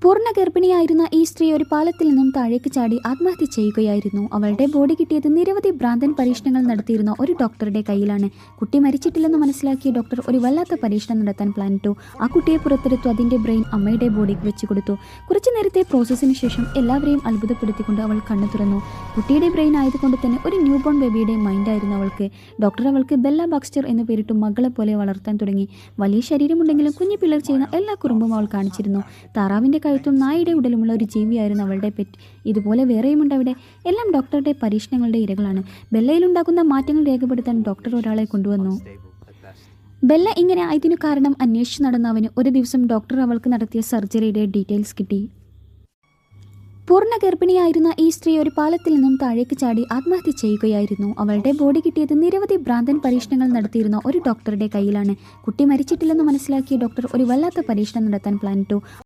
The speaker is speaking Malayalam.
പൂർണ്ണ ഗർഭിണിയായിരുന്ന ഈ സ്ത്രീ ഒരു പാലത്തിൽ നിന്നും താഴേക്ക് ചാടി ആത്മഹത്യ ചെയ്യുകയായിരുന്നു. അവളുടെ ബോഡി കിട്ടിയത് നിരവധി ഭ്രാന്തൻ പരീക്ഷണങ്ങൾ നടത്തിയിരുന്ന ഒരു ഡോക്ടറുടെ കയ്യിലാണ്. കുട്ടി മരിച്ചിട്ടില്ലെന്ന് മനസ്സിലാക്കിയ ഡോക്ടർ ഒരു വല്ലാത്ത പരീക്ഷണം നടത്താൻ പ്ലാനിട്ടു. ആ കുട്ടിയെ പുറത്തെടുത്തു അതിൻ്റെ ബ്രെയിൻ അമ്മയുടെ ബോഡിക്ക് വെച്ചു കൊടുത്തു. കുറച്ചു നേരത്തെ പ്രോസസ്സിന് ശേഷം എല്ലാവരെയും അത്ഭുതപ്പെടുത്തിക്കൊണ്ട് അവൾ കണ്ണു തുറന്നു. കുട്ടിയുടെ ബ്രെയിൻ ആയതുകൊണ്ട് തന്നെ ഒരു ന്യൂ ബോൺ ബേബിയുടെ മൈൻഡായിരുന്നു അവൾക്ക്. ഡോക്ടർ അവൾക്ക് ബെല്ല ബാക്സ്റ്റർ എന്ന് പേരിട്ടു മകളെ പോലെ വളർത്താൻ തുടങ്ങി. വലിയ ശരീരമുണ്ടെങ്കിലും കുഞ്ഞു പിള്ളേർ ചെയ്യുന്ന എല്ലാ കുറുമ്പും അവൾ കാണിച്ചിരുന്നു. താറാവിൻ്റെ കഴുത്തും നായയുടെ ഉടലുമുള്ള ഒരു ജീവിയായിരുന്നു അവളുടെ പെറ്റ്. ഇതുപോലെ വേറെയുമുണ്ട് അവിടെ. എല്ലാം ഡോക്ടറുടെ പരീക്ഷണങ്ങളുടെ ഇരകളാണ്. ബെല്ലയിലുണ്ടാകുന്ന മാറ്റങ്ങൾ രേഖപ്പെടുത്താൻ ഡോക്ടർ ഒരാളെ കൊണ്ടുവന്നു. ബെല്ല ഇങ്ങനെ ആയതിനു കാരണം അന്വേഷിച്ചു നടന്ന അവന് ഒരു ദിവസം ഡോക്ടർ അവൾക്ക് നടത്തിയ സർജറിയുടെ ഡീറ്റെയിൽസ് കിട്ടി. പൂർണ്ണ ഗർഭിണിയായിരുന്ന ഈ സ്ത്രീ ഒരു പാലത്തിൽ നിന്നും താഴേക്ക് ചാടി ആത്മഹത്യ ചെയ്യുകയായിരുന്നു. അവളുടെ ബോഡി കിട്ടിയത് നിരവധി ഭ്രാന്തൻ പരീക്ഷണങ്ങൾ നടത്തിയിരുന്ന ഒരു ഡോക്ടറുടെ കയ്യിലാണ്. കുട്ടി മരിച്ചിട്ടില്ലെന്ന് മനസ്സിലാക്കിയ ഡോക്ടർ ഒരു വല്ലാത്ത പരീക്ഷണം നടത്താൻ പ്ലാനിട്ടു.